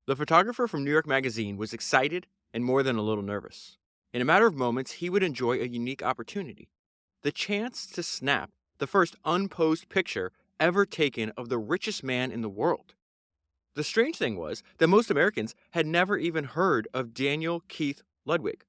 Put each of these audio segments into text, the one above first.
The photographer from New York Magazine was excited and more than a little nervous. In a matter of moments, he would enjoy a unique opportunity: the chance to snap the first unposed picture ever taken of the richest man in the world. The strange thing was that most Americans had never even heard of Daniel Keith Ludwig.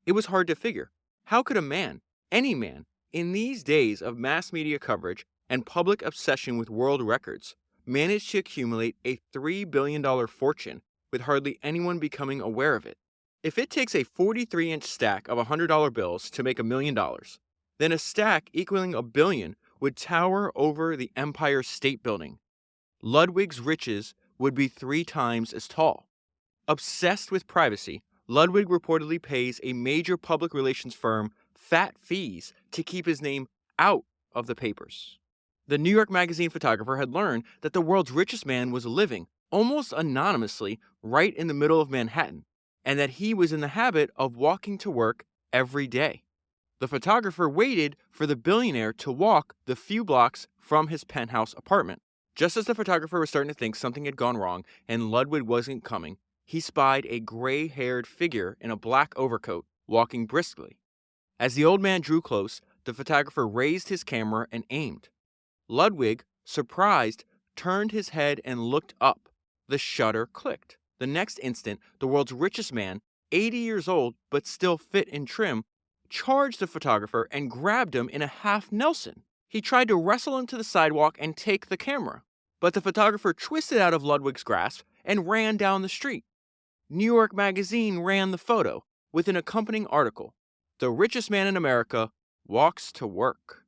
It was hard to figure. How could a man, any man, in these days of mass media coverage and public obsession with world records, manage to accumulate a $3 billion fortune with hardly anyone becoming aware of it? If it takes a 43-inch stack of $100 bills to make $1 million, then a stack equaling a billion would tower over the Empire State Building. Ludwig's riches would be 3 times as tall. Obsessed with privacy, Ludwig reportedly pays a major public relations firm fat fees to keep his name out of the papers. The New York Magazine photographer had learned that the world's richest man was living, almost anonymously, right in the middle of Manhattan, and that he was in the habit of walking to work every day. The photographer waited for the billionaire to walk the few blocks from his penthouse apartment. Just as the photographer was starting to think something had gone wrong and Ludwig wasn't coming, he spied a gray-haired figure in a black overcoat walking briskly. As the old man drew close, the photographer raised his camera and aimed. Ludwig, surprised, turned his head and looked up. The shutter clicked. The next instant, the world's richest man, 80 years old but still fit and trim, charged the photographer and grabbed him in a half Nelson. He tried to wrestle him to the sidewalk and take the camera, but the photographer twisted out of Ludwig's grasp and ran down the street. New York Magazine ran the photo with an accompanying article: "The richest man in America walks to work."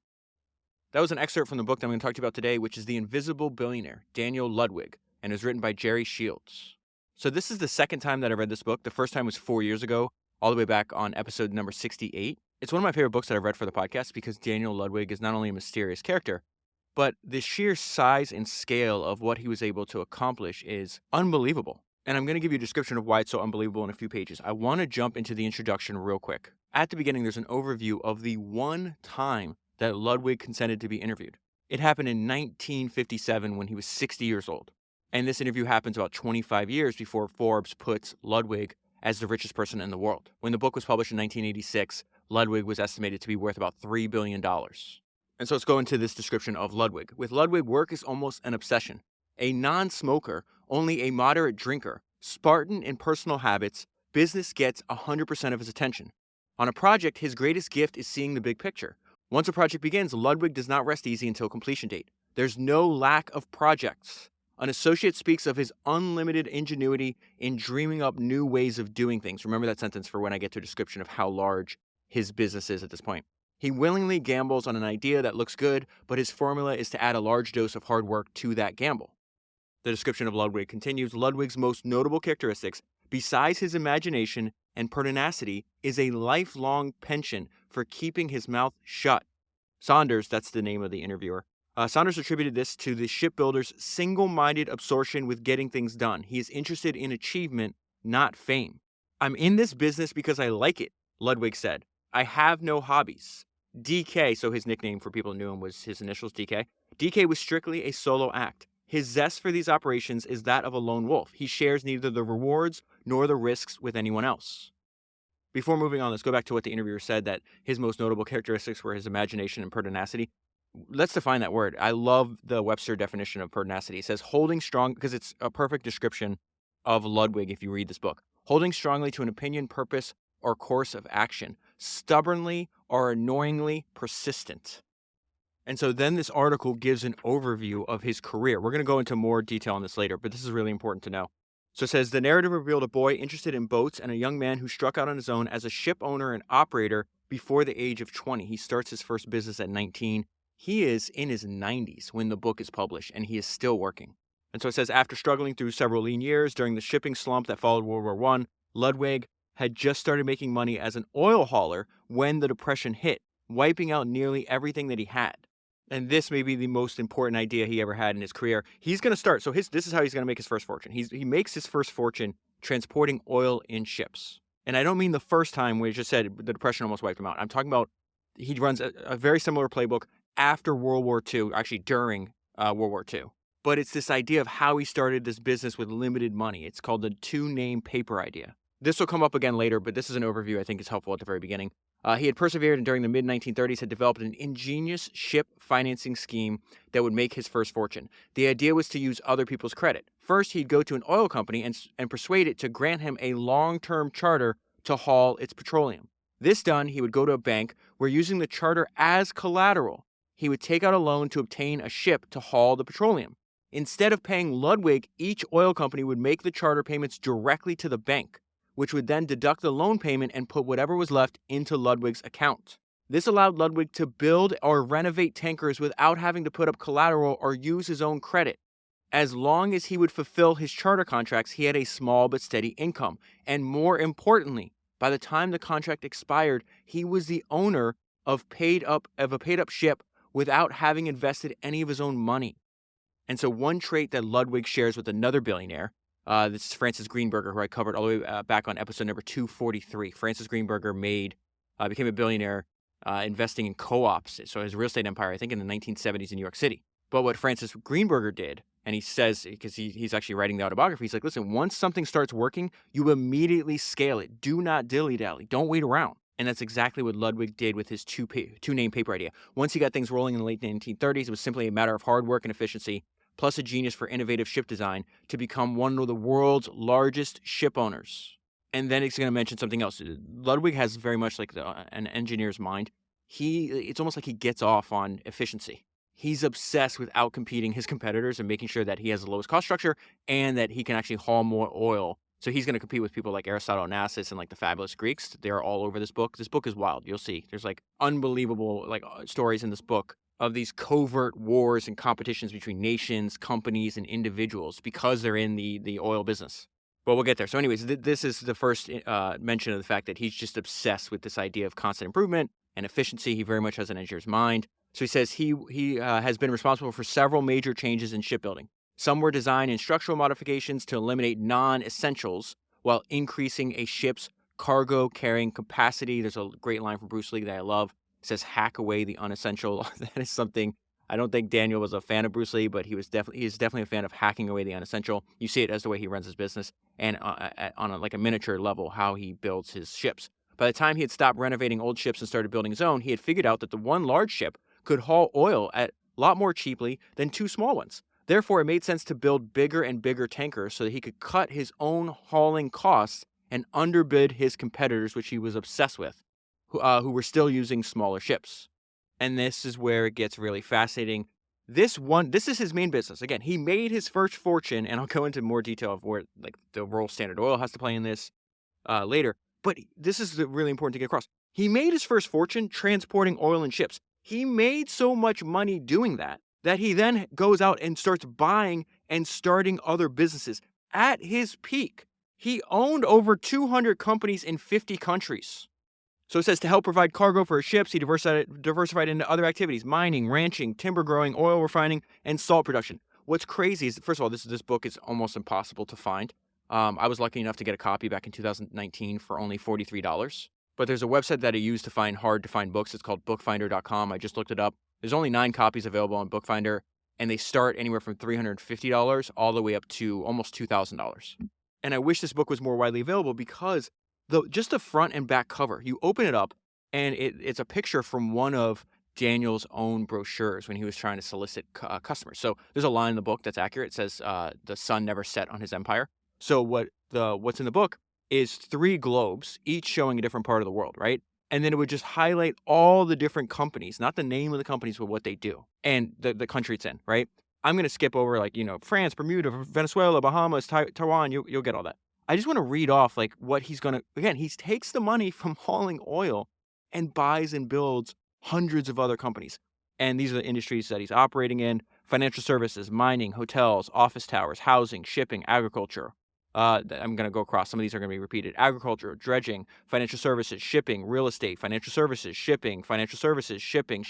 That was an excerpt from the book that I'm going to talk to you about today, which is The Invisible Billionaire, Daniel Ludwig, and is written by Jerry Shields. So this is the second time that I read this book. The first time was 4 years ago, all the way back on episode number 68. It's one of my favorite books that I've read for the podcast because Daniel Ludwig is not only a mysterious character, but the sheer size and scale of what he was able to accomplish is unbelievable. And I'm going to give you a description of why it's so unbelievable in a few pages. I want to jump into the introduction real quick. At the beginning, there's an overview of the one time that Ludwig consented to be interviewed. It happened in 1957 when he was 60 years old. And this interview happens about 25 years before Forbes puts Ludwig as the richest person in the world. When the book was published in 1986, Ludwig was estimated to be worth about $3 billion. And so let's go into this description of Ludwig. With Ludwig, work is almost an obsession. A non-smoker, only a moderate drinker, Spartan in personal habits, business gets 100% of his attention. On a project, his greatest gift is seeing the big picture. Once a project begins, Ludwig does not rest easy until completion date. There's no lack of projects. An associate speaks of his unlimited ingenuity in dreaming up new ways of doing things. Remember that sentence for when I get to a description of how large his business is at this point. He willingly gambles on an idea that looks good, but his formula is to add a large dose of hard work to that gamble. The description of Ludwig continues. Ludwig's most notable characteristics, besides his imagination and pertinacity, is a lifelong penchant for keeping his mouth shut. Saunders, that's the name of the interviewer, Saunders attributed this to the shipbuilder's single-minded absorption with getting things done. He is interested in achievement, not fame. "I'm in this business because I like it," Ludwig said. "I have no hobbies." DK, so his nickname for people who knew him was his initials, DK. DK was strictly a solo act. His zest for these operations is that of a lone wolf. He shares neither the rewards nor the risks with anyone else. Before moving on, let's go back to what the interviewer said, that his most notable characteristics were his imagination and pertinacity. Let's define that word. I love the Webster definition of pertinacity. It says holding strong, because it's a perfect description of Ludwig if you read this book. Holding strongly to an opinion, purpose, or course of action. Stubbornly or annoyingly persistent. And so then this article gives an overview of his career. We're going to go into more detail on this later, but this is really important to know. So it says, the narrative revealed a boy interested in boats and a young man who struck out on his own as a ship owner and operator before the age of 20. He starts his first business at 19. He is in his 90s when the book is published, and he is still working. And so it says, after struggling through several lean years during the shipping slump that followed World War I, Ludwig had just started making money as an oil hauler when the Depression hit, wiping out nearly everything that he had. And this may be the most important idea he ever had in his career. He's going to start. So this is how he's going to make his first fortune. He makes his first fortune transporting oil in ships. And I don't mean the first time where he just said the Depression almost wiped him out. I'm talking about he runs a very similar playbook after World War II, actually during World War II. but it's this idea of how he started this business with limited money. It's called the two-name paper idea. This will come up again later, but this is an overview I think is helpful at the very beginning. He had persevered and during the mid-1930s had developed an ingenious ship financing scheme that would make his first fortune. The idea was to use other people's credit. First, he'd go to an oil company and persuade it to grant him a long-term charter to haul its petroleum. This done, he would go to a bank where, using the charter as collateral, he would take out a loan to obtain a ship to haul the petroleum. Instead of paying Ludwig, each oil company would make the charter payments directly to the bank, which would then deduct the loan payment and put whatever was left into Ludwig's account. This allowed Ludwig to build or renovate tankers without having to put up collateral or use his own credit. As long as he would fulfill his charter contracts, he had a small but steady income. And more importantly, by the time the contract expired, he was the owner of a paid-up ship without having invested any of his own money. And so one trait that Ludwig shares with another billionaire, this is Francis Greenburger, who I covered all the way back on episode number 243. Francis Greenburger became a billionaire investing in co-ops, so his real estate empire, I think in the 1970s in New York City. But what Francis Greenburger did, and he says, because he's actually writing the autobiography, he's like, listen, once something starts working, you immediately scale it. Do not dilly-dally. Don't wait around. And that's exactly what Ludwig did with his two-name paper idea. Once he got things rolling in the late 1930s, it was simply a matter of hard work and efficiency, plus a genius for innovative ship design, to become one of the world's largest ship owners. And then it's going to mention something else. Ludwig has very much like an engineer's mind. It's almost like he gets off on efficiency. He's obsessed with outcompeting his competitors and making sure that he has the lowest cost structure and that he can actually haul more oil. So he's going to compete with people like Aristotle and Onassis and like the fabulous Greeks. They're all over this book. This book is wild. You'll see. There's like unbelievable stories in this book of these covert wars and competitions between nations, companies, and individuals because they're in the oil business. But we'll get there. So anyways, this is the first mention of the fact that he's just obsessed with this idea of constant improvement and efficiency. He very much has an engineer's mind. So he says he has been responsible for several major changes in shipbuilding. Some were design and structural modifications to eliminate non-essentials while increasing a ship's cargo carrying capacity. There's a great line from Bruce Lee that I love. It says, hack away the unessential. That is something, I don't think Daniel was a fan of Bruce Lee, but he is definitely a fan of hacking away the unessential. You see it as the way he runs his business and on a miniature level, how he builds his ships. By the time he had stopped renovating old ships and started building his own, he had figured out that the one large ship could haul oil at a lot more cheaply than two small ones. Therefore, it made sense to build bigger and bigger tankers so that he could cut his own hauling costs and underbid his competitors, which he was obsessed with, who were still using smaller ships. And this is where it gets really fascinating. This is his main business. Again, he made his first fortune, and I'll go into more detail of where the role Standard Oil has to play in this later. But this is really important to get across. He made his first fortune transporting oil in ships. He made so much money doing that he then goes out and starts buying and starting other businesses. At his peak, he owned over 200 companies in 50 countries. So it says to help provide cargo for his ships, he diversified into other activities: mining, ranching, timber growing, oil refining, and salt production. What's crazy is, first of all, this book is almost impossible to find. I was lucky enough to get a copy back in 2019 for only $43. But there's a website that I use to find hard-to-find books. It's called bookfinder.com. I just looked it up. There's only 9 copies available on Bookfinder, and they start anywhere from $350 all the way up to almost $2,000. And I wish this book was more widely available because just the front and back cover, you open it up, and it's a picture from one of Daniel's own brochures when he was trying to solicit customers. So there's a line in the book that's accurate. It says the sun never set on his empire. So what's in the book is 3 globes, each showing a different part of the world, right? And then it would just highlight all the different companies, not the name of the companies, but what they do and the country it's in, right? I'm going to skip over France, Bermuda, Venezuela, Bahamas, Taiwan. You'll get all that. I just want to read off what he's going to, again, he takes the money from hauling oil and buys and builds hundreds of other companies. And these are the industries that he's operating in: financial services, mining, hotels, office towers, housing, shipping, agriculture. I'm going to go across. Some of these are going to be repeated: agriculture, dredging, financial services, shipping, real estate, financial services, shipping, financial services, shipping.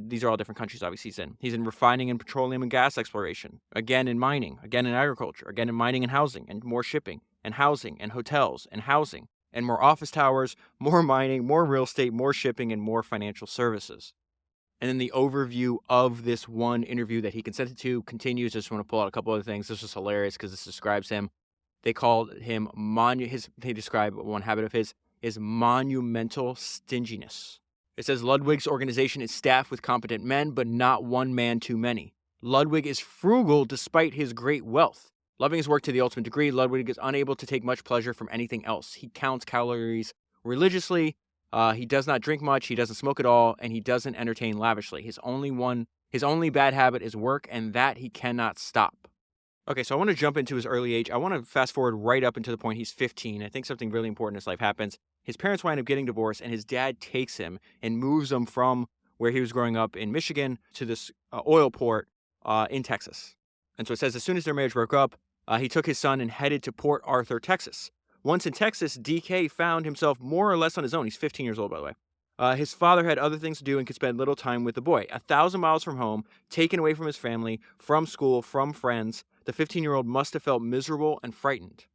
These are all different countries, obviously, he's in. He's in refining and petroleum and gas exploration, again in mining, again in agriculture, again in mining and housing, and more shipping, and housing, and hotels, and housing, and more office towers, more mining, more real estate, more shipping, and more financial services. And then the overview of this one interview that he consented to continues. I just want to pull out a couple other things. This is hilarious because this describes him. They called him they describe one habit of his is monumental stinginess. It says Ludwig's organization is staffed with competent men, but not one man too many. Ludwig is frugal despite his great wealth. Loving his work to the ultimate degree, Ludwig is unable to take much pleasure from anything else. He counts calories religiously. He does not drink much. He doesn't smoke at all, and he doesn't entertain lavishly. His only bad habit is work, and that he cannot stop. Okay, so I want to jump into his early age. I want to fast forward right up into the point he's 15. I think something really important in his life happens. His parents wind up getting divorced, and his dad takes him and moves him from where he was growing up in Michigan to this oil port in Texas. And so it says as soon as their marriage broke up, he took his son and headed to Port Arthur, Texas. Once in Texas, DK found himself more or less on his own. He's 15 years old, by the way. His father had other things to do and could spend little time with the boy. 1,000 miles from home, taken away from his family, from school, from friends, the 15-year-old must have felt miserable and frightened.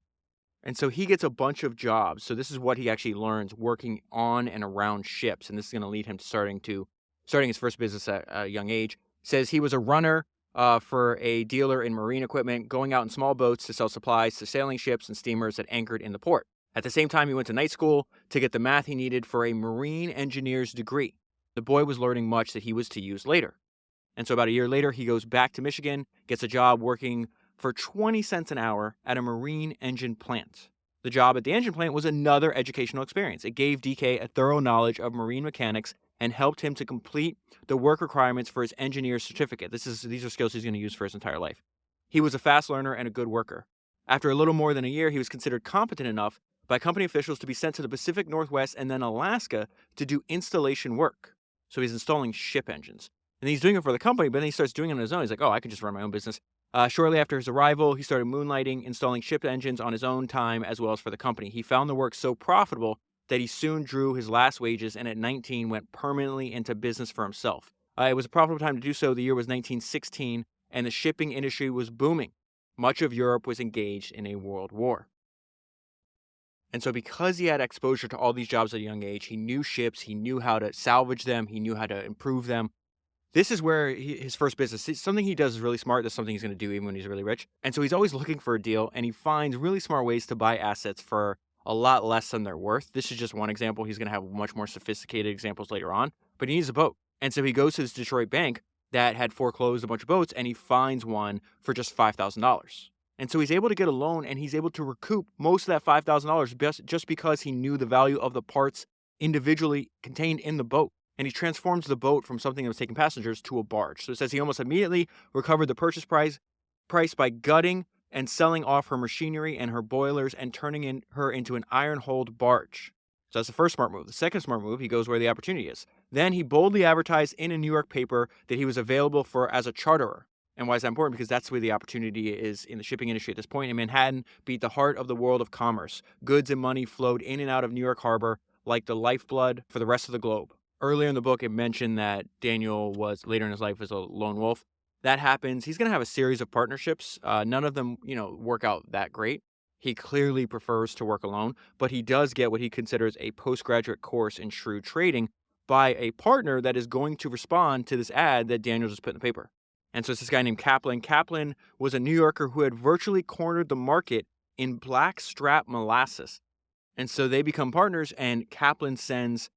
And so he gets a bunch of jobs. So this is what he actually learns working on and around ships. And this is going to lead him to starting his first business at a young age. Says he was a runner for a dealer in marine equipment, going out in small boats to sell supplies to sailing ships and steamers that anchored in the port. At the same time, he went to night school to get the math he needed for a marine engineer's degree. The boy was learning much that he was to use later. And so about a year later, he goes back to Michigan, gets a job working for 20 cents an hour at a marine engine plant. The job at the engine plant was another educational experience. It gave DK a thorough knowledge of marine mechanics and helped him to complete the work requirements for his engineer's certificate. These are skills he's going to use for his entire life. He was a fast learner and a good worker. After a little more than a year, he was considered competent enough by company officials to be sent to the Pacific Northwest and then Alaska to do installation work. So he's installing ship engines. And he's doing it for the company, but then he starts doing it on his own. He's like, oh, I can just run my own business. Shortly after his arrival, he started moonlighting, installing ship engines on his own time as well as for the company. He found the work so profitable that he soon drew his last wages and at 19 went permanently into business for himself. It was a profitable time to do so. The year was 1916, and the shipping industry was booming. Much of Europe was engaged in a world war. And so because he had exposure to all these jobs at a young age, he knew ships, he knew how to salvage them, he knew how to improve them. This is where his first business, something he does is really smart. That's something he's going to do even when he's really rich. And so he's always looking for a deal, and he finds really smart ways to buy assets for a lot less than they're worth. This is just one example. He's going to have much more sophisticated examples later on, but he needs a boat. And so he goes to this Detroit bank that had foreclosed a bunch of boats, and he finds one for just $5,000. And so he's able to get a loan, and he's able to recoup most of that $5,000 just because he knew the value of the parts individually contained in the boat. And he transforms the boat from something that was taking passengers to a barge. So it says he almost immediately recovered the purchase price by gutting and selling off her machinery and her boilers and turning her into an iron-hulled barge. So that's the first smart move. The second smart move, he goes where the opportunity is. Then he boldly advertised in a New York paper that he was available as a charterer. And why is that important? Because that's where the opportunity is in the shipping industry at this point. And Manhattan beat the heart of the world of commerce. Goods and money flowed in and out of New York Harbor like the lifeblood for the rest of the globe. Earlier in the book, it mentioned that Daniel was later in his life as a lone wolf. That happens. He's going to have a series of partnerships. None of them, work out that great. He clearly prefers to work alone, but he does get what he considers a postgraduate course in shrewd trading by a partner that is going to respond to this ad that Daniel just put in the paper. And so it's this guy named Kaplan. Kaplan was a New Yorker who had virtually cornered the market in blackstrap molasses. And so they become partners, and Kaplan sends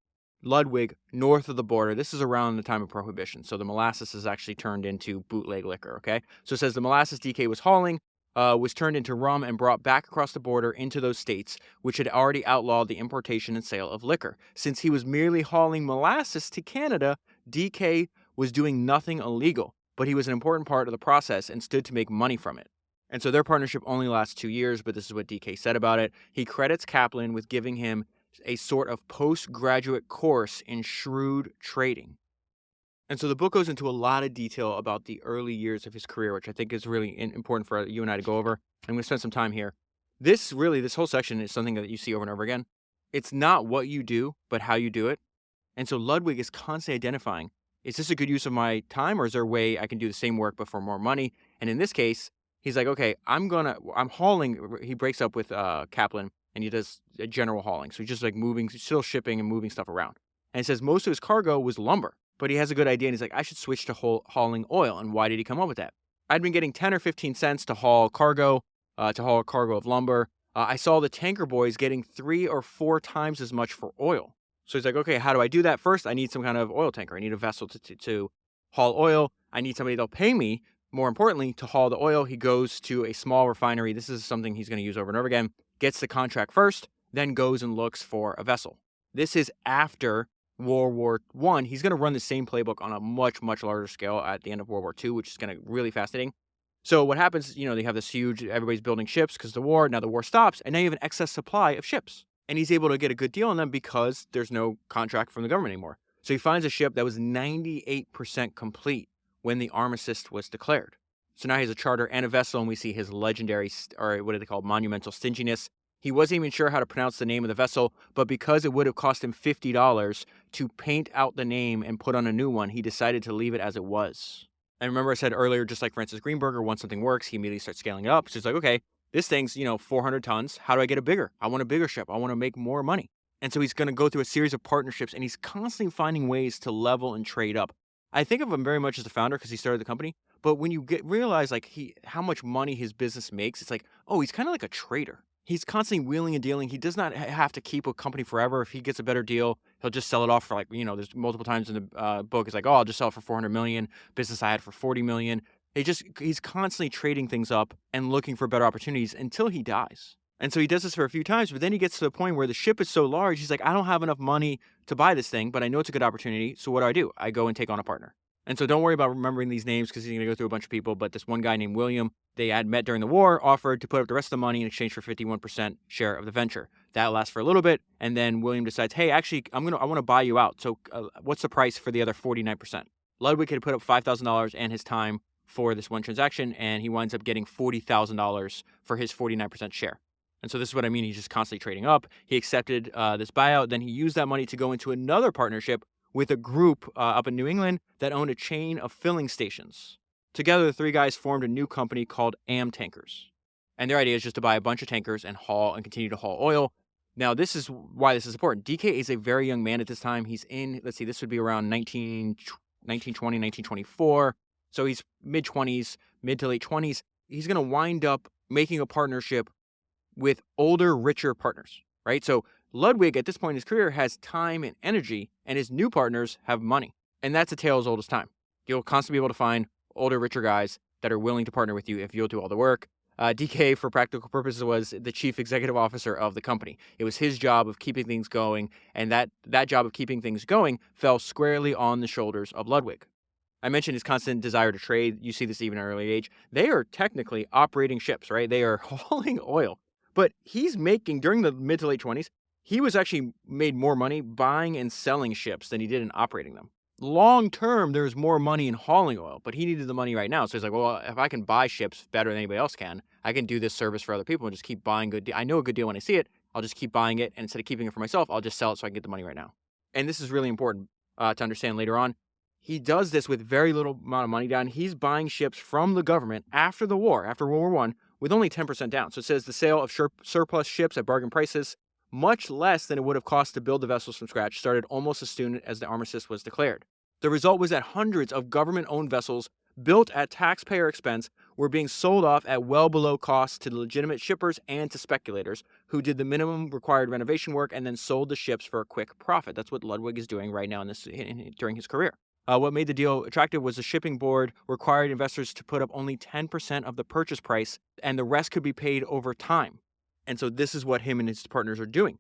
Ludwig north of the border. This is around the time of Prohibition. So the molasses is actually turned into bootleg liquor, okay? So it says the molasses DK was hauling was turned into rum and brought back across the border into those states which had already outlawed the importation and sale of liquor. Since he was merely hauling molasses to Canada, DK was doing nothing illegal, but he was an important part of the process and stood to make money from it. And so their partnership only lasts 2 years, but this is what DK said about it. He credits Kaplan with giving him a sort of postgraduate course in shrewd trading. And so the book goes into a lot of detail about the early years of his career, which I think is really important for you and I to go over. I'm going to spend some time here. This whole section is something that you see over and over again. It's not what you do, but how you do it. And so Ludwig is constantly identifying, is this a good use of my time, or is there a way I can do the same work but for more money? And in this case, he's like, okay, I'm hauling. He breaks up with Kaplan, and he does a general hauling. So he's just like still shipping and moving stuff around. And he says most of his cargo was lumber. but he has a good idea, and he's like, I should switch to hauling oil. And why did he come up with that? I'd been getting 10 or 15 cents to haul cargo, to haul a cargo of lumber. I saw the tanker boys getting 3 or 4 times as much for oil. So he's like, okay, how do I do that? First, I need some kind of oil tanker. I need a vessel to haul oil. I need somebody that'll pay me, more importantly, to haul the oil. He goes to a small refinery. This is something he's going to use over and over again. Gets the contract first, then goes and looks for a vessel. This is after World War I. He's going to run the same playbook on a much, much larger scale at the end of World War II, which is going to be really fascinating. So what happens, they have this huge, everybody's building ships because of the war. Now the war stops, and now you have an excess supply of ships. And he's able to get a good deal on them because there's no contract from the government anymore. So he finds a ship that was 98% complete when the armistice was declared. So now he has a charter and a vessel, and we see his legendary, or what do they call, monumental stinginess. He wasn't even sure how to pronounce the name of the vessel, but because it would have cost him $50 to paint out the name and put on a new one, he decided to leave it as it was. And remember I said earlier, just like Francis Greenburger, once something works, he immediately starts scaling it up. So he's like, okay, this thing's, 400 tons. How do I get it bigger? I want a bigger ship. I want to make more money. And so he's going to go through a series of partnerships, and he's constantly finding ways to level and trade up. I think of him very much as the founder because he started the company. But when you realize like how much money his business makes, it's like, oh, he's kind of like a trader. He's constantly wheeling and dealing. He does not have to keep a company forever. If he gets a better deal, he'll just sell it off for there's multiple times in the book. It's like, oh, I'll just sell it for $400 million. Business I had for $40 million. He's constantly trading things up and looking for better opportunities until he dies. And so he does this for a few times, but then he gets to the point where the ship is so large, he's like, I don't have enough money to buy this thing, but I know it's a good opportunity. So what do? I go and take on a partner. And so don't worry about remembering these names because he's going to go through a bunch of people. But this one guy named William, they had met during the war, offered to put up the rest of the money in exchange for 51% share of the venture. That lasts for a little bit. And then William decides, hey, actually, I want to buy you out. So what's the price for the other 49%? Ludwig had put up $5,000 and his time for this one transaction, and he winds up getting $40,000 for his 49% share. And so this is what I mean. He's just constantly trading up. He accepted this buyout. Then he used that money to go into another partnership with a group up in New England that owned a chain of filling stations. Together, the three guys formed a new company called Am Tankers. And their idea is just to buy a bunch of tankers and haul and continue to haul oil. Now, this is why this is important. DK is a very young man at this time. He's in, this would be around 1920, 1924. So he's mid-20s, mid to late 20s. He's going to wind up making a partnership with older, richer partners, right? So Ludwig, at this point in his career, has time and energy, and his new partners have money. And that's a tale as old as time. You'll constantly be able to find older, richer guys that are willing to partner with you if you'll do all the work. DK, for practical purposes, was the chief executive officer of the company. It was his job of keeping things going, and that job of keeping things going fell squarely on the shoulders of Ludwig. I mentioned his constant desire to trade. You see this even at an early age. They are technically operating ships, right? They are hauling oil. But he's making, during the mid to late 20s, he was actually made more money buying and selling ships than he did in operating them. Long term, there's more money in hauling oil, but he needed the money right now. So he's like, well, if I can buy ships better than anybody else can, I can do this service for other people and just keep buying good. I know a good deal when I see it. I'll just keep buying it. And instead of keeping it for myself, I'll just sell it so I can get the money right now. And this is really important to understand later on. He does this with very little amount of money down. He's buying ships from the government after the war, after World War I, with only 10% down. So it says the sale of surplus ships at bargain prices, much less than it would have cost to build the vessels from scratch, started almost as soon as the armistice was declared. The result was that hundreds of government-owned vessels built at taxpayer expense were being sold off at well below cost to the legitimate shippers and to speculators who did the minimum required renovation work and then sold the ships for a quick profit. That's what Ludwig is doing right now during his career. What made the deal attractive was the shipping board required investors to put up only 10% of the purchase price, and the rest could be paid over time. And so this is what him and his partners are doing.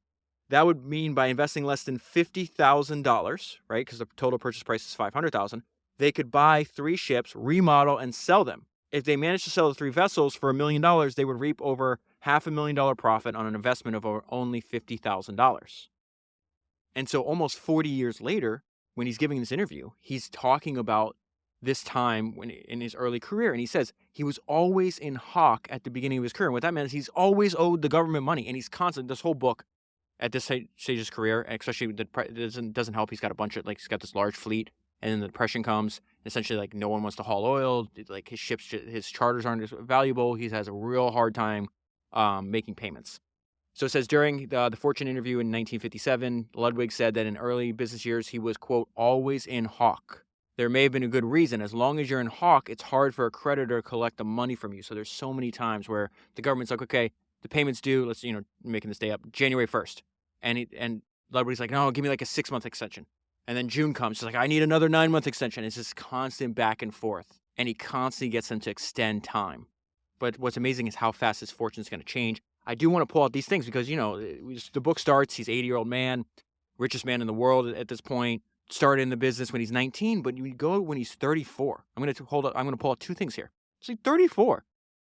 That would mean by investing less than $50,000, right, because the total purchase price is $500,000, they could buy 3 ships, remodel, and sell them. If they managed to sell the 3 vessels for $1 million, they would reap over $500,000 profit on an investment of only $50,000. And so almost 40 years later, when he's giving this interview, he's talking about this time when in his early career. And he says he was always in hock at the beginning of his career. And what that meant is he's always owed the government money. And he's constant, this whole book at this stage of his career, and especially it doesn't help. He's got a bunch of, he's got this large fleet. And then the Depression comes. Essentially, no one wants to haul oil. His ships, his charters aren't as valuable. He has a real hard time making payments. So it says during the Fortune interview in 1957, Ludwig said that in early business years, he was, quote, always in hawk. There may have been a good reason. As long as you're in hawk, it's hard for a creditor to collect the money from you. So there's so many times where the government's like, okay, the payment's due. Let's, making this day up, January 1st. And Ludwig's like, no, give me like a 6-month extension. And then June comes. He's like, I need another 9-month extension. It's this constant back and forth. And he constantly gets them to extend time. But what's amazing is how fast his fortune's going to change. I do want to pull out these things because, the book starts, he's an 80-year-old man, richest man in the world at this point, started in the business when he's 19, but you go when he's 34. I'm going to pull out two things here. It's like 34.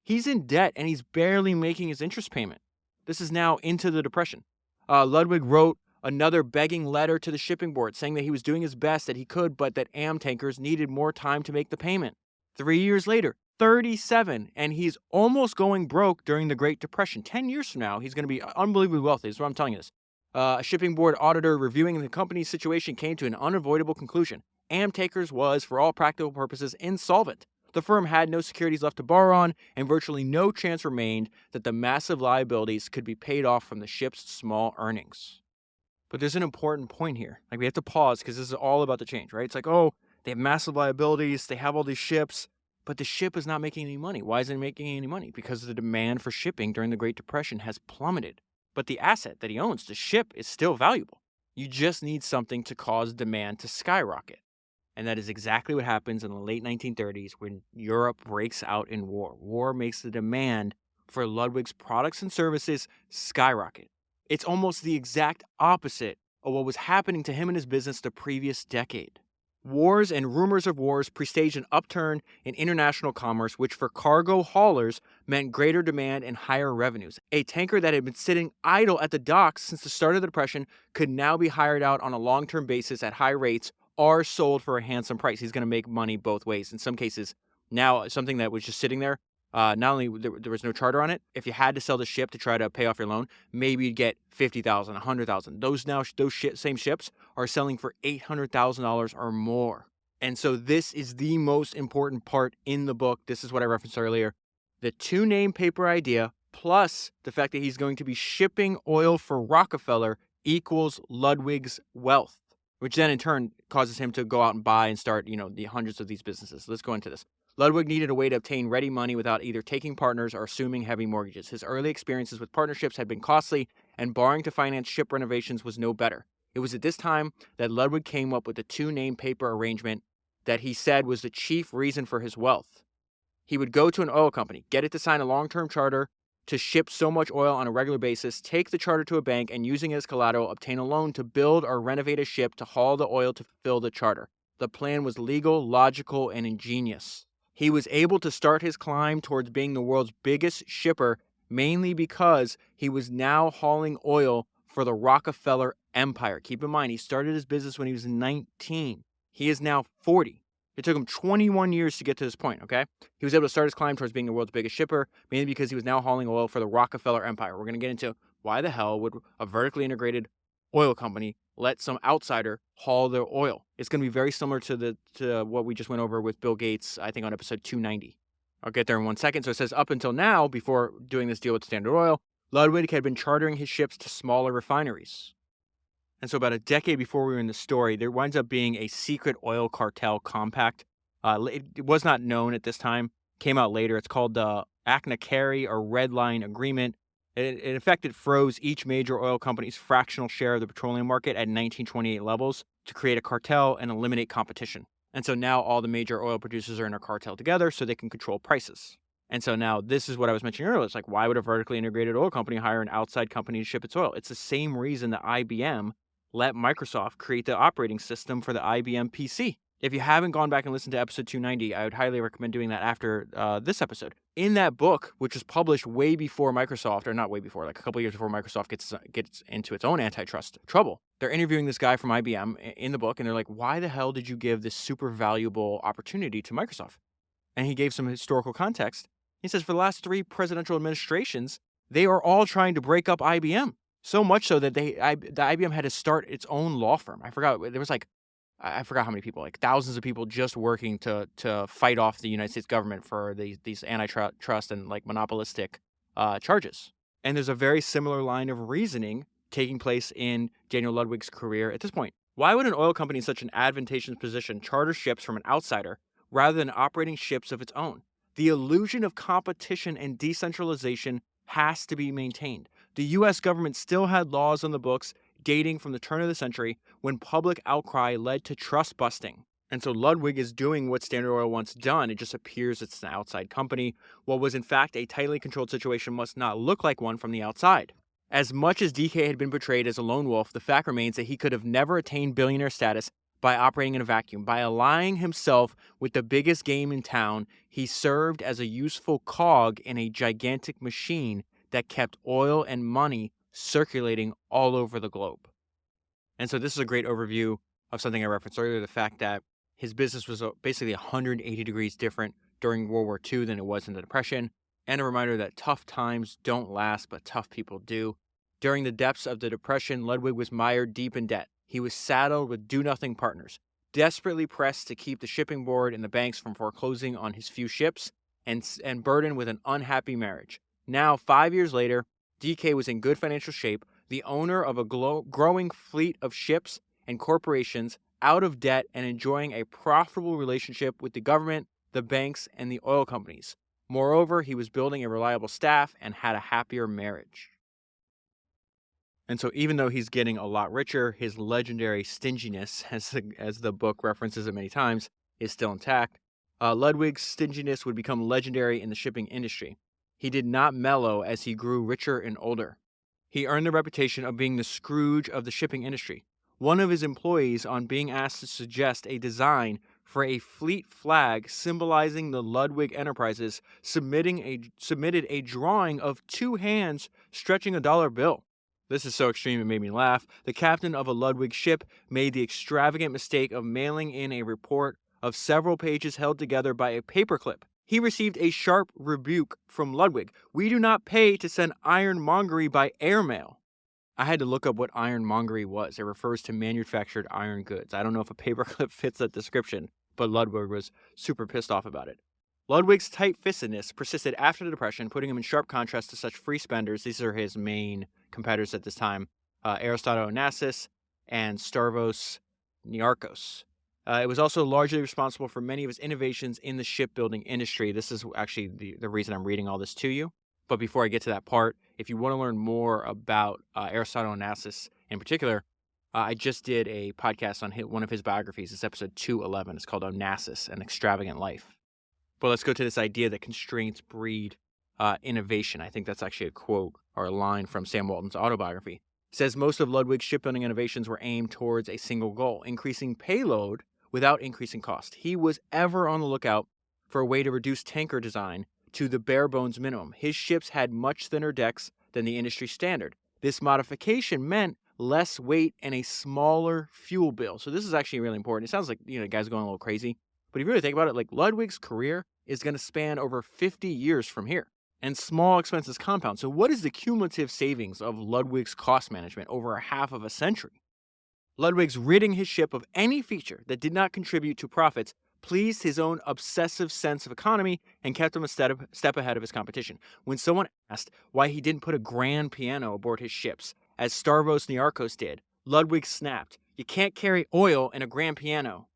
He's in debt and he's barely making his interest payment. This is now into the Depression. Ludwig wrote another begging letter to the shipping board saying that he was doing his best that he could, but that tankers needed more time to make the payment. 3 years later, 37, and he's almost going broke during the Great Depression. 10 years from now, he's going to be unbelievably wealthy. That's what I'm telling you this. A shipping board auditor reviewing the company's situation came to an unavoidable conclusion. Tankers was, for all practical purposes, insolvent. The firm had no securities left to borrow on, and virtually no chance remained that the massive liabilities could be paid off from the ship's small earnings. But there's an important point here. Like, we have to pause because this is all about the change, right? It's like, oh, they have massive liabilities, they have all these ships, but the ship is not making any money. Why isn't it making any money? Because the demand for shipping during the Great Depression has plummeted. But the asset that he owns, the ship, is still valuable. You just need something to cause demand to skyrocket. And that is exactly what happens in the late 1930s when Europe breaks out in war. War makes the demand for Ludwig's products and services skyrocket. It's almost the exact opposite of what was happening to him and his business the previous decade. Wars and rumors of wars presaged an upturn in international commerce, which for cargo haulers meant greater demand and higher revenues. A tanker that had been sitting idle at the docks since the start of the Depression could now be hired out on a long-term basis at high rates or sold for a handsome price. He's going to make money both ways. In some cases, now something that was just sitting there, not only there was no charter on it, if you had to sell the ship to try to pay off your loan, maybe you'd get $50,000, $100,000. Those same ships are selling for $800,000 or more. And so this is the most important part in the book. This is what I referenced earlier. The two-name paper idea plus the fact that he's going to be shipping oil for Rockefeller equals Ludwig's wealth, which then in turn causes him to go out and buy and start, the hundreds of these businesses. Let's go into this. Ludwig needed a way to obtain ready money without either taking partners or assuming heavy mortgages. His early experiences with partnerships had been costly, and borrowing to finance ship renovations was no better. It was at this time that Ludwig came up with the two-name paper arrangement that he said was the chief reason for his wealth. He would go to an oil company, get it to sign a long-term charter to ship so much oil on a regular basis, take the charter to a bank, and using it as collateral, obtain a loan to build or renovate a ship to haul the oil to fulfill the charter. The plan was legal, logical, and ingenious. He was able to start his climb towards being the world's biggest shipper mainly because he was now hauling oil for the Rockefeller empire. Keep in mind, he started his business when he was 19. He is now 40. It took him 21 years to get to this point, okay? He was able to start his climb towards being the world's biggest shipper, mainly because he was now hauling oil for the Rockefeller empire. We're going to get into why the hell would a vertically integrated oil company let some outsider haul their oil. It's going to be very similar to what we just went over with Bill Gates, I think on episode 290. I'll get there in 1 second. So it says up until now, before doing this deal with Standard Oil, Ludwig had been chartering his ships to smaller refineries. And so about a decade before we were in the story, there winds up being a secret oil cartel compact. It was not known at this time, came out later. It's called the Acna-Carey or Red Line Agreement. In effect, it froze each major oil company's fractional share of the petroleum market at 1928 levels to create a cartel and eliminate competition. And so now all the major oil producers are in a cartel together so they can control prices. And so now this is what I was mentioning earlier. It's like, why would a vertically integrated oil company hire an outside company to ship its oil? It's the same reason that IBM let Microsoft create the operating system for the IBM PC. If you haven't gone back and listened to episode 290, I would highly recommend doing that after this episode. In that book, which was published way before Microsoft, or not way before, like a couple years before Microsoft gets into its own antitrust trouble, they're interviewing this guy from IBM in the book, and they're like, why the hell did you give this super valuable opportunity to Microsoft? And he gave some historical context. He says, for the last 3 presidential administrations, they are all trying to break up IBM. So much so that the IBM had to start its own law firm. I forgot how many people, like thousands of people just working to fight off the United States government for these antitrust and like monopolistic charges. And there's a very similar line of reasoning taking place in Daniel Ludwig's career at this point. Why would an oil company in such an advantageous position charter ships from an outsider rather than operating ships of its own? The illusion of competition and decentralization has to be maintained. The U.S. government still had laws on the books dating from the turn of the century when public outcry led to trust busting. And so Ludwig is doing what Standard Oil once done. It just appears it's an outside company. What was in fact a tightly controlled situation must not look like one from the outside. As much as DK had been portrayed as a lone wolf, the fact remains that he could have never attained billionaire status by operating in a vacuum. By aligning himself with the biggest game in town, he served as a useful cog in a gigantic machine that kept oil and money circulating all over the globe. And so this is a great overview of something I referenced earlier, the fact that his business was basically 180 degrees different during World War II than it was in the Depression, and a reminder that tough times don't last, but tough people do. During the depths of the Depression, Ludwig was mired deep in debt. He was saddled with do-nothing partners, desperately pressed to keep the shipping board and the banks from foreclosing on his few ships, and burdened with an unhappy marriage. Now, 5 years later, DK was in good financial shape, the owner of a growing fleet of ships and corporations, out of debt and enjoying a profitable relationship with the government, the banks, and the oil companies. Moreover, he was building a reliable staff and had a happier marriage. And so even though he's getting a lot richer, his legendary stinginess, as the book references it many times, is still intact. Ludwig's stinginess would become legendary in the shipping industry. He did not mellow as he grew richer and older. He earned the reputation of being the Scrooge of the shipping industry. One of his employees, on being asked to suggest a design for a fleet flag symbolizing the Ludwig enterprises, submitted a drawing of two hands stretching a dollar bill. This is so extreme it made me laugh. The captain of a Ludwig ship made the extravagant mistake of mailing in a report of several pages held together by a paperclip. He received a sharp rebuke from Ludwig. "We do not pay to send ironmongery by airmail." I had to look up what ironmongery was. It refers to manufactured iron goods. I don't know if a paperclip fits that description, but Ludwig was super pissed off about it. Ludwig's tight-fistedness persisted after the Depression, putting him in sharp contrast to such free spenders. These are his main competitors at this time, Aristotle Onassis and Stavros Niarchos. It was also largely responsible for many of his innovations in the shipbuilding industry. This is actually the reason I'm reading all this to you. But before I get to that part, if you want to learn more about Aristotle Onassis in particular, I just did a podcast on one of his biographies. It's episode 211. It's called Onassis, An Extravagant Life. But let's go to this idea that constraints breed innovation. I think that's actually a quote or a line from Sam Walton's autobiography. It says most of Ludwig's shipbuilding innovations were aimed towards a single goal, increasing payload without increasing cost. He was ever on the lookout for a way to reduce tanker design to the bare bones minimum. His ships had much thinner decks than the industry standard. This modification meant less weight and a smaller fuel bill. So this is actually really important. It sounds like, the guy's going a little crazy. But if you really think about it, like Ludwig's career is going to span over 50 years from here. And small expenses compound. So what is the cumulative savings of Ludwig's cost management over a half of a century? Ludwig's ridding his ship of any feature that did not contribute to profits pleased his own obsessive sense of economy and kept him a step ahead of his competition. When someone asked why he didn't put a grand piano aboard his ships, as Stavros Niarchos did, Ludwig snapped, "You can't carry oil in a grand piano."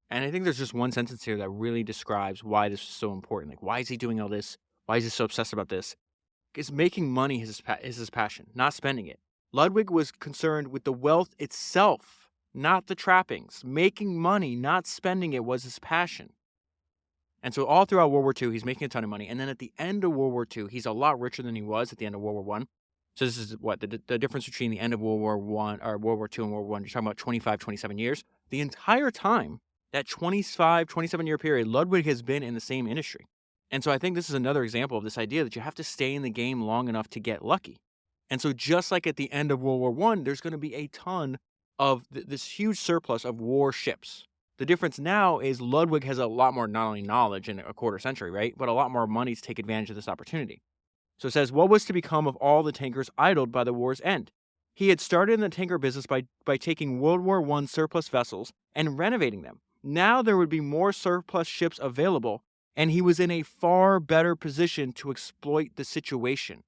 And I think there's just one sentence here that really describes why this is so important. Like, why is he doing all this? Why is he so obsessed about this? Because making money is his passion, not spending it. Ludwig was concerned with the wealth itself, not the trappings. Making money, not spending it, was his passion. And so all throughout World War II, he's making a ton of money. And then at the end of World War II, he's a lot richer than he was at the end of World War I. So this is what the difference between the end of World War I or World War II and World War I. You're talking about 25, 27 years. The entire time, that 25, 27-year period, Ludwig has been in the same industry. And so I think this is another example of this idea that you have to stay in the game long enough to get lucky. And so just like at the end of World War I, there's going to be a ton of this huge surplus of war ships. The difference now is Ludwig has a lot more, not only knowledge in a quarter century, right, but a lot more money to take advantage of this opportunity. So it says, what was to become of all the tankers idled by the war's end? He had started in the tanker business by taking World War I surplus vessels and renovating them. Now there would be more surplus ships available, and he was in a far better position to exploit the situation.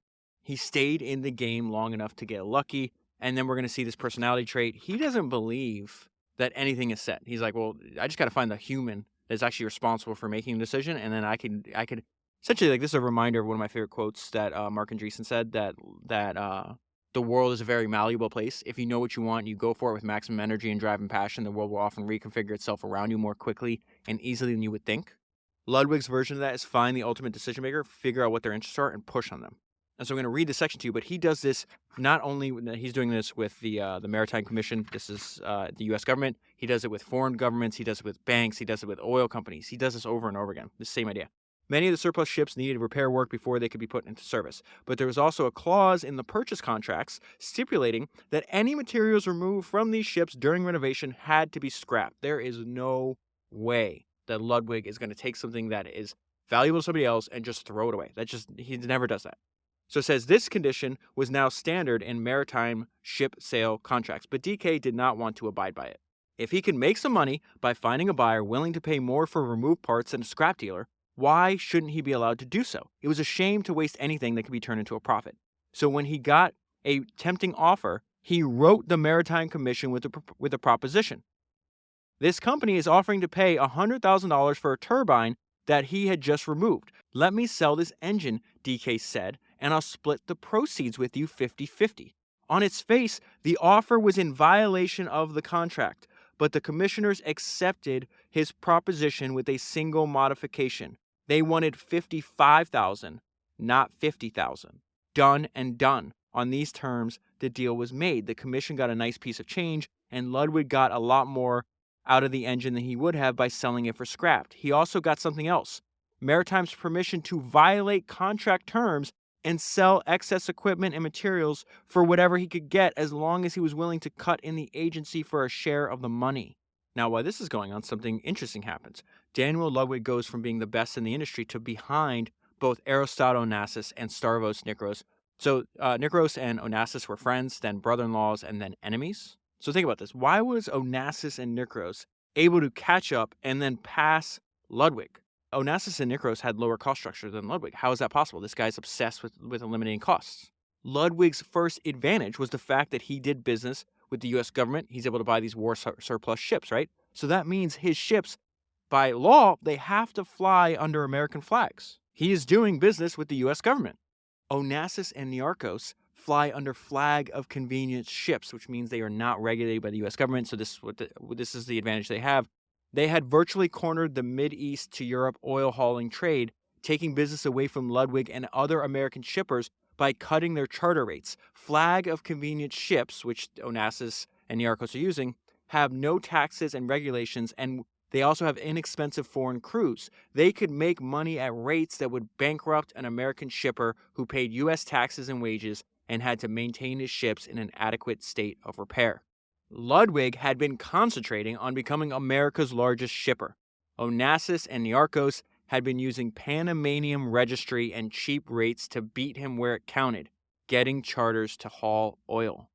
He stayed in the game long enough to get lucky, and then we're going to see this personality trait. He doesn't believe that anything is set. He's like, well, I just got to find the human that's actually responsible for making a decision, and then I could essentially, like, this is a reminder of one of my favorite quotes that Mark Andreessen said, that the world is a very malleable place. If you know what you want, you go for it with maximum energy and drive and passion, the world will often reconfigure itself around you more quickly and easily than you would think. Ludwig's version of that is find the ultimate decision maker, figure out what their interests are, and push on them. And so I'm going to read the section to you, but he does this not only, he's doing this with the Maritime Commission. This is the U.S. government. He does it with foreign governments. He does it with banks. He does it with oil companies. He does this over and over again, the same idea. Many of the surplus ships needed repair work before they could be put into service, but there was also a clause in the purchase contracts stipulating that any materials removed from these ships during renovation had to be scrapped. There is no way that Ludwig is going to take something that is valuable to somebody else and just throw it away. He never does that. So it says this condition was now standard in maritime ship sale contracts, but DK did not want to abide by it. If he could make some money by finding a buyer willing to pay more for removed parts than a scrap dealer, why shouldn't he be allowed to do so? It was a shame to waste anything that could be turned into a profit. So when he got a tempting offer, he wrote the Maritime Commission with a proposition. This company is offering to pay $100,000 for a turbine that he had just removed. Let me sell this engine, DK said, and I'll split the proceeds with you 50-50. On its face, the offer was in violation of the contract, but the commissioners accepted his proposition with a single modification. They wanted $55,000, not $50,000. Done and done. On these terms, the deal was made. The commission got a nice piece of change, and Ludwig got a lot more out of the engine than he would have by selling it for scrap. He also got something else: Maritime's permission to violate contract terms and sell excess equipment and materials for whatever he could get, as long as he was willing to cut in the agency for a share of the money. Now, while this is going on, something interesting happens. Daniel Ludwig goes from being the best in the industry to behind both Aristotle Onassis and Stavros Nikiros. So Nikiros and Onassis were friends, then brother-in-laws, and then enemies. So think about this. Why was Onassis and Nikiros able to catch up and then pass Ludwig? Onassis and Nikiros had lower cost structure than Ludwig. How is that possible? This guy's obsessed with eliminating costs. Ludwig's first advantage was the fact that he did business with the U.S. government. He's able to buy these war surplus ships, right? So that means his ships, by law, they have to fly under American flags. He is doing business with the U.S. government. Onassis and Niarchos fly under flag of convenience ships, which means they are not regulated by the U.S. government. So this is the advantage they have. They had virtually cornered the Mideast to Europe oil hauling trade, taking business away from Ludwig and other American shippers by cutting their charter rates. Flag of convenience ships, which Onassis and Niarchos are using, have no taxes and regulations, and they also have inexpensive foreign crews. They could make money at rates that would bankrupt an American shipper who paid U.S. taxes and wages and had to maintain his ships in an adequate state of repair. Ludwig had been concentrating on becoming America's largest shipper. Onassis and Niarchos had been using Panamanian registry and cheap rates to beat him where it counted, getting charters to haul oil.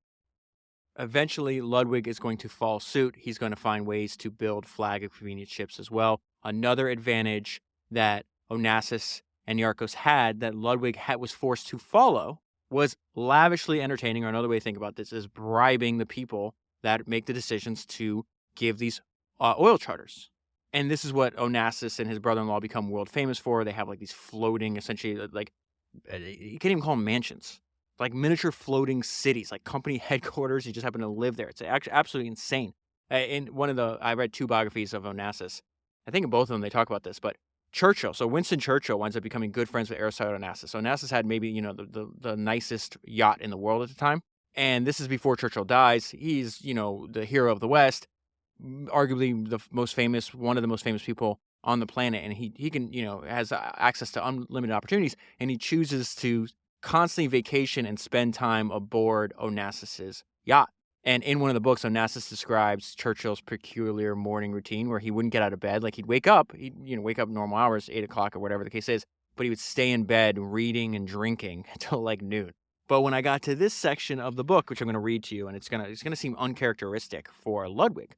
Eventually, Ludwig is going to follow suit. He's going to find ways to build flag of convenience ships as well. Another advantage that Onassis and Niarchos had that Ludwig was forced to follow was lavishly entertaining, or another way to think about this is bribing the people that make the decisions to give these oil charters. And this is what Onassis and his brother-in-law become world famous for. They have like these floating, essentially, like, you can't even call them mansions, like miniature floating cities, like company headquarters. You just happen to live there. It's actually absolutely insane. I read 2 biographies of Onassis. I think in both of them they talk about this, but Churchill, so Winston Churchill winds up becoming good friends with Aristotle Onassis. So Onassis had maybe, the nicest yacht in the world at the time. And this is before Churchill dies. He's, the hero of the West, arguably one of the most famous people on the planet. And he can, has access to unlimited opportunities. And he chooses to constantly vacation and spend time aboard Onassis's yacht. And in one of the books, Onassis describes Churchill's peculiar morning routine where he wouldn't get out of bed. Like he'd wake up normal hours, 8 o'clock or whatever the case is, but he would stay in bed reading and drinking until like noon. But when I got to this section of the book, which I'm going to read to you, and it's gonna seem uncharacteristic for Ludwig,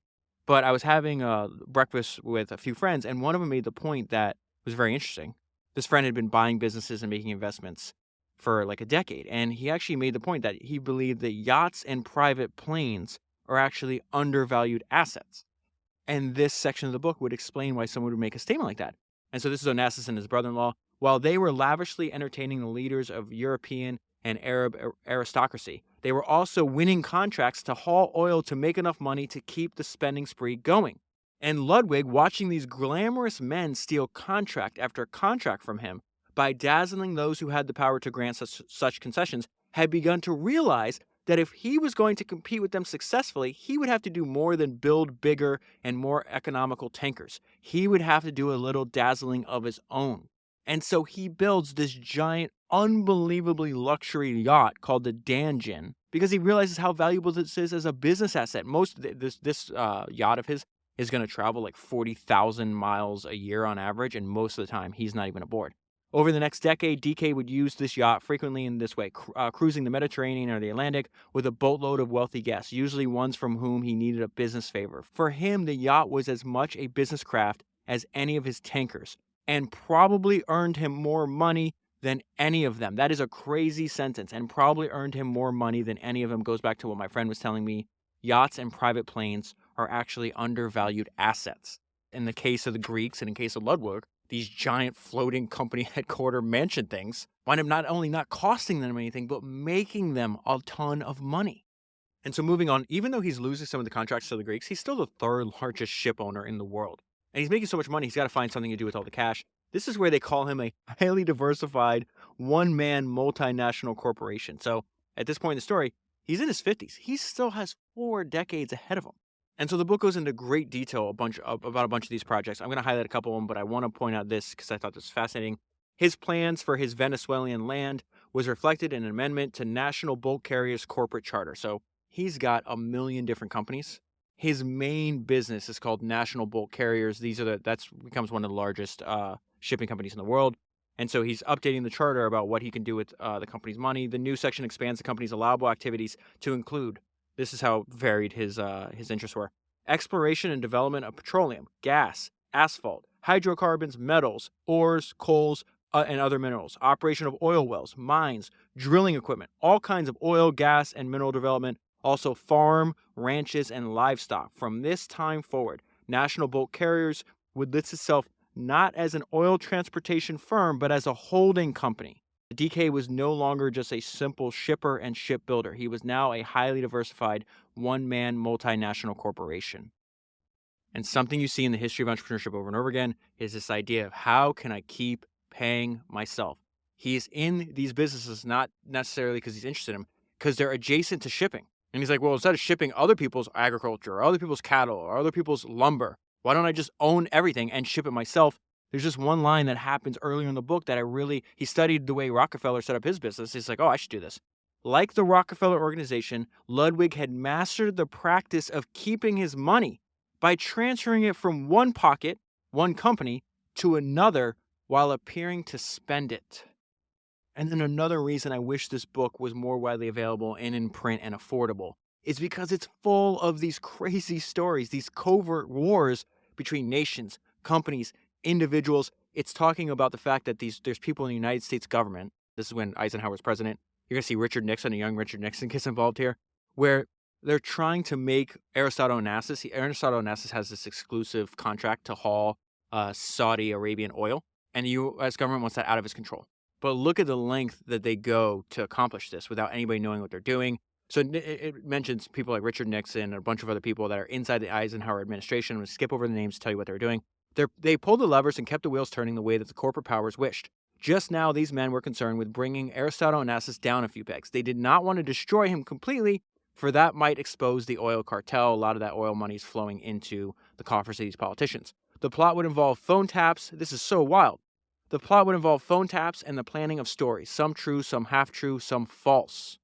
but I was having breakfast with a few friends, and one of them made the point that was very interesting. This friend had been buying businesses and making investments for like a decade. And he actually made the point that he believed that yachts and private planes are actually undervalued assets. And this section of the book would explain why someone would make a statement like that. And so this is Onassis and his brother-in-law. While they were lavishly entertaining the leaders of European and Arab aristocracy, they were also winning contracts to haul oil to make enough money to keep the spending spree going. And Ludwig, watching these glamorous men steal contract after contract from him by dazzling those who had the power to grant such concessions, had begun to realize that if he was going to compete with them successfully, he would have to do more than build bigger and more economical tankers. He would have to do a little dazzling of his own. And so he builds this giant, unbelievably luxury yacht called the Danjin because he realizes how valuable this is as a business asset. This yacht of his is going to travel like 40,000 miles a year on average, and most of the time he's not even aboard. Over the next decade, DK would use this yacht frequently in this way, cruising the Mediterranean or the Atlantic with a boatload of wealthy guests, usually ones from whom he needed a business favor. For him, the yacht was as much a business craft as any of his tankers, and probably earned him more money than any of them. That is a crazy sentence, and probably earned him more money than any of them. Goes back to what my friend was telling me. Yachts and private planes are actually undervalued assets. In the case of the Greeks and in case of Ludwig, these giant floating company headquarter mansion things wind up not only not costing them anything, but making them a ton of money. And so moving on, even though he's losing some of the contracts to the Greeks, he's still the third largest ship owner in the world. And he's making so much money, he's got to find something to do with all the cash. This is where they call him a highly diversified, one-man multinational corporation. So at this point in the story, he's in his 50s. He still has 4 decades ahead of him. And so the book goes into great detail about a bunch of these projects. I'm going to highlight a couple of them, but I want to point out this because I thought this was fascinating. His plans for his Venezuelan land was reflected in an amendment to National Bulk Carriers Corporate Charter. So he's got a million different companies. His main business is called National Bulk Carriers. That's becomes one of the largest shipping companies in the world. And so he's updating the charter about what he can do with the company's money. The new section expands the company's allowable activities to include, this is how varied his interests were: exploration and development of petroleum, gas, asphalt, hydrocarbons, metals, ores, coals, and other minerals, operation of oil wells, mines, drilling equipment, all kinds of oil, gas, and mineral development, also farm, ranches, and livestock. From this time forward, National Bulk Carriers would list itself not as an oil transportation firm, but as a holding company. DK was no longer just a simple shipper and shipbuilder. He was now a highly diversified, one-man multinational corporation. And something you see in the history of entrepreneurship over and over again is this idea of how can I keep paying myself? He's in these businesses not necessarily because he's interested in them, because they're adjacent to shipping. And he's like, well, instead of shipping other people's agriculture or other people's cattle or other people's lumber, why don't I just own everything and ship it myself? There's just one line that happens earlier in the book that he studied the way Rockefeller set up his business. He's like, oh, I should do this. Like the Rockefeller organization, Ludwig had mastered the practice of keeping his money by transferring it from one pocket, one company, to another while appearing to spend it. And then another reason I wish this book was more widely available and in print and affordable is because it's full of these crazy stories, these covert wars between nations, companies, individuals. It's talking about the fact that there's people in the United States government. This is when Eisenhower's president. You're going to see Richard Nixon, a young Richard Nixon, gets involved here, where they're trying to make Aristotle Onassis. Aristotle Onassis has this exclusive contract to haul Saudi Arabian oil, and the U.S. government wants that out of his control. But look at the length that they go to accomplish this without anybody knowing what they're doing. So it mentions people like Richard Nixon and a bunch of other people that are inside the Eisenhower administration. I'm going to skip over the names to tell you what they were doing. They pulled the levers and kept the wheels turning the way that the corporate powers wished. Just now, these men were concerned with bringing Aristotle Onassis down a few pegs. They did not want to destroy him completely, for that might expose the oil cartel. A lot of that oil money is flowing into the coffers of these politicians. The plot would involve phone taps. This is so wild. The plot would involve phone taps and the planning of stories, some true, some half-true, some false,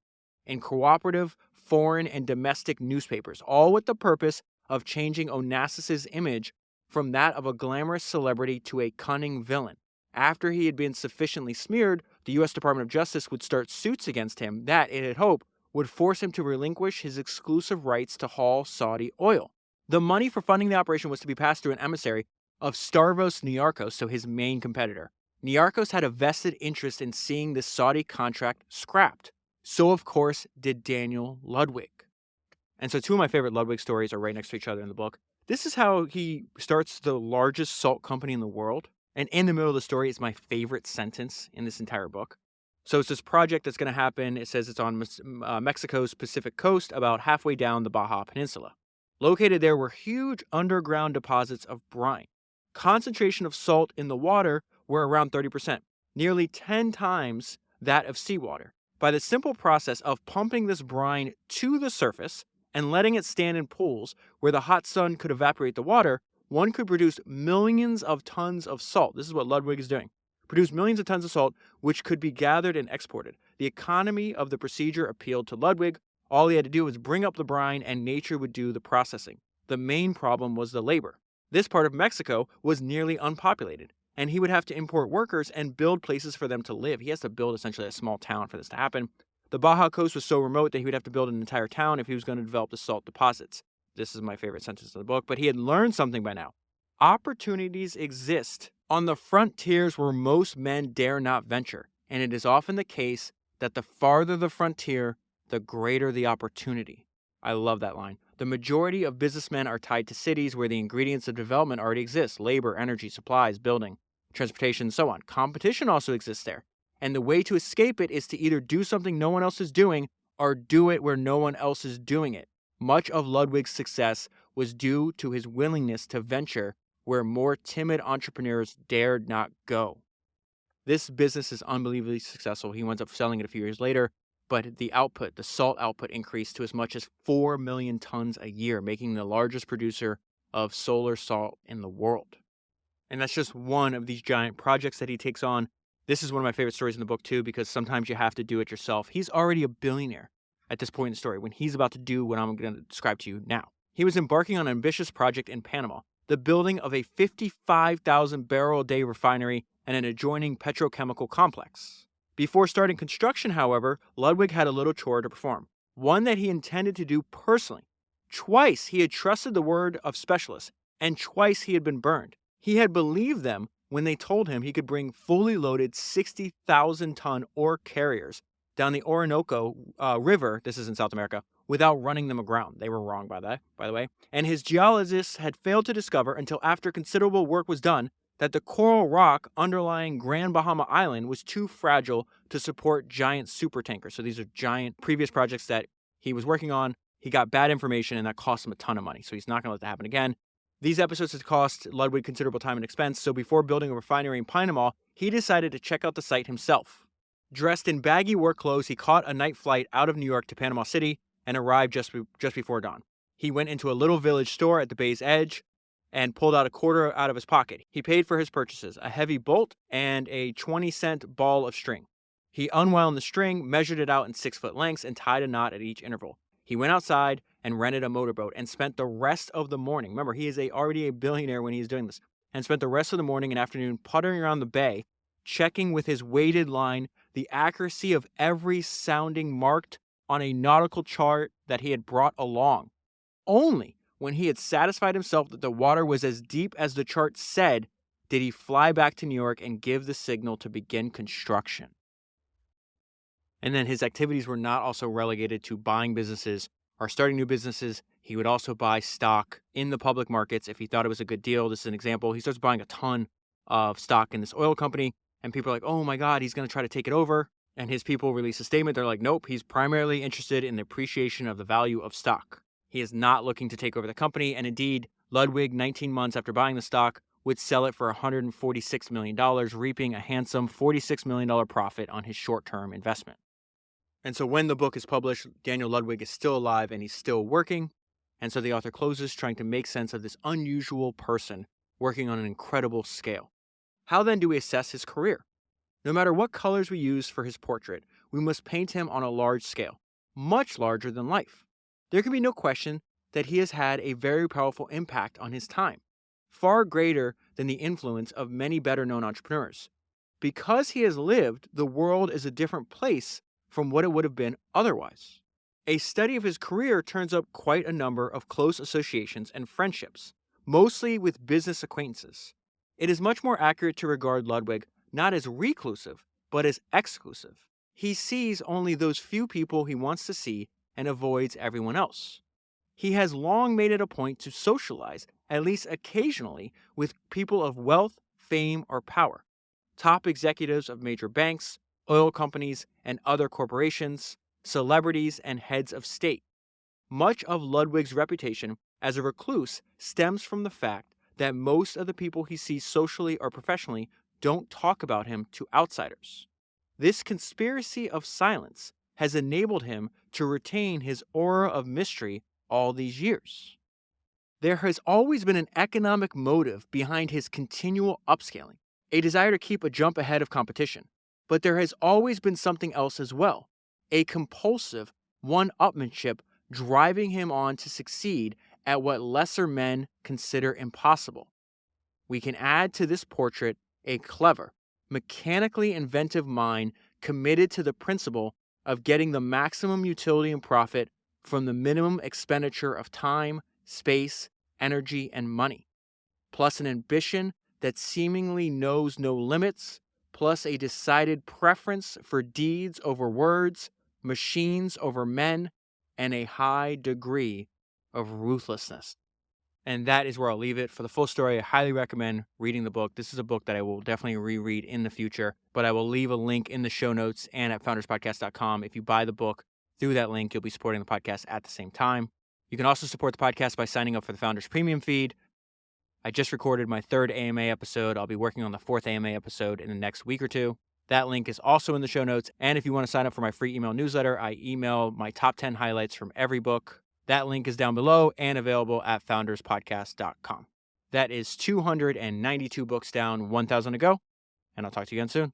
in cooperative, foreign, and domestic newspapers, all with the purpose of changing Onassis' image from that of a glamorous celebrity to a cunning villain. After he had been sufficiently smeared, the U.S. Department of Justice would start suits against him that, it had hoped, would force him to relinquish his exclusive rights to haul Saudi oil. The money for funding the operation was to be passed through an emissary of Stavros Niarchos, so his main competitor. Niarchos had a vested interest in seeing this Saudi contract scrapped. So, of course, did Daniel Ludwig. And so two of my favorite Ludwig stories are right next to each other in the book. This is how he starts the largest salt company in the world. And in the middle of the story is my favorite sentence in this entire book. So it's this project that's going to happen. It says it's on Mexico's Pacific coast, about halfway down the Baja Peninsula. Located there were huge underground deposits of brine. Concentration of salt in the water were around 30%, nearly 10 times that of seawater. By the simple process of pumping this brine to the surface and letting it stand in pools where the hot sun could evaporate the water, one could produce millions of tons of salt. This is what Ludwig is doing. Produce millions of tons of salt, which could be gathered and exported. The economy of the procedure appealed to Ludwig. All he had to do was bring up the brine and nature would do the processing. The main problem was the labor. This part of Mexico was nearly unpopulated, and he would have to import workers and build places for them to live. He has to build essentially a small town for this to happen. The Baja coast was so remote that he would have to build an entire town if he was going to develop the salt deposits. This is my favorite sentence of the book, but he had learned something by now. Opportunities exist on the frontiers where most men dare not venture, and it is often the case that the farther the frontier, the greater the opportunity. I love that line. The majority of businessmen are tied to cities where the ingredients of development already exist: labor, energy, supplies, building, transportation, and so on. Competition also exists there. And the way to escape it is to either do something no one else is doing or do it where no one else is doing it. Much of Ludwig's success was due to his willingness to venture where more timid entrepreneurs dared not go. This business is unbelievably successful. He winds up selling it a few years later, but the output, the salt output, increased to as much as 4 million tons a year, making the largest producer of solar salt in the world. And that's just one of these giant projects that he takes on. This is one of my favorite stories in the book, too, because sometimes you have to do it yourself. He's already a billionaire at this point in the story when he's about to do what I'm going to describe to you now. He was embarking on an ambitious project in Panama, the building of a 55,000 barrel a day refinery and an adjoining petrochemical complex. Before starting construction, however, Ludwig had a little chore to perform, one that he intended to do personally. Twice he had trusted the word of specialists, and twice he had been burned. He had believed them when they told him he could bring fully loaded 60,000-ton ore carriers down the Orinoco River, this is in South America, without running them aground. They were wrong by the way. And his geologists had failed to discover until after considerable work was done that the coral rock underlying Grand Bahama Island was too fragile to support giant supertankers. So these are giant previous projects that he was working on. He got bad information and that cost him a ton of money. So he's not going to let that happen again. These episodes had cost Ludwig considerable time and expense, so before building a refinery in Panama, he decided to check out the site himself. Dressed in baggy work clothes, he caught a night flight out of New York to Panama City and arrived just before dawn. He went into a little village store at the bay's edge and pulled out a quarter out of his pocket. He paid for his purchases, a heavy bolt and a 20-cent ball of string. He unwound the string, measured it out in 6-foot lengths, and tied a knot at each interval. He went outside and rented a motorboat and spent the rest of the morning. Remember, he is already a billionaire when he's doing this. And spent the rest of the morning and afternoon puttering around the bay, checking with his weighted line the accuracy of every sounding marked on a nautical chart that he had brought along. Only when he had satisfied himself that the water was as deep as the chart said, did he fly back to New York and give the signal to begin construction. And then his activities were not also relegated to buying businesses or starting new businesses. He would also buy stock in the public markets if he thought it was a good deal. This is an example. He starts buying a ton of stock in this oil company, and people are like, oh my God, he's going to try to take it over. And his people release a statement. They're like, nope, he's primarily interested in the appreciation of the value of stock. He is not looking to take over the company. And indeed, Ludwig, 19 months after buying the stock, would sell it for $146 million, reaping a handsome $46 million profit on his short-term investment. And so when the book is published, Daniel Ludwig is still alive and he's still working. And so the author closes trying to make sense of this unusual person working on an incredible scale. How then do we assess his career? No matter what colors we use for his portrait, we must paint him on a large scale, much larger than life. There can be no question that he has had a very powerful impact on his time, far greater than the influence of many better-known entrepreneurs. Because he has lived, the world is a different place from what it would have been otherwise. A study of his career turns up quite a number of close associations and friendships, mostly with business acquaintances. It is much more accurate to regard Ludwig not as reclusive, but as exclusive. He sees only those few people he wants to see and avoids everyone else. He has long made it a point to socialize, at least occasionally, with people of wealth, fame, or power. Top executives of major banks, oil companies, and other corporations, celebrities, and heads of state. Much of Ludwig's reputation as a recluse stems from the fact that most of the people he sees socially or professionally don't talk about him to outsiders. This conspiracy of silence has enabled him to retain his aura of mystery all these years. There has always been an economic motive behind his continual upscaling, a desire to keep a jump ahead of competition. But there has always been something else as well, a compulsive one-upmanship driving him on to succeed at what lesser men consider impossible. We can add to this portrait a clever, mechanically inventive mind committed to the principle of getting the maximum utility and profit from the minimum expenditure of time, space, energy, and money, plus an ambition that seemingly knows no limits, plus a decided preference for deeds over words, machines over men, and a high degree of ruthlessness. And that is where I'll leave it. For the full story, I highly recommend reading the book. This is a book that I will definitely reread in the future, but I will leave a link in the show notes and at founderspodcast.com. If you buy the book through that link, you'll be supporting the podcast at the same time. You can also support the podcast by signing up for the Founders Premium feed. I just recorded my 3rd AMA episode. I'll be working on the 4th AMA episode in the next week or two. That link is also in the show notes. And if you want to sign up for my free email newsletter, I email my top 10 highlights from every book. That link is down below and available at founderspodcast.com. That is 292 books down, 1,000 to go. And I'll talk to you again soon.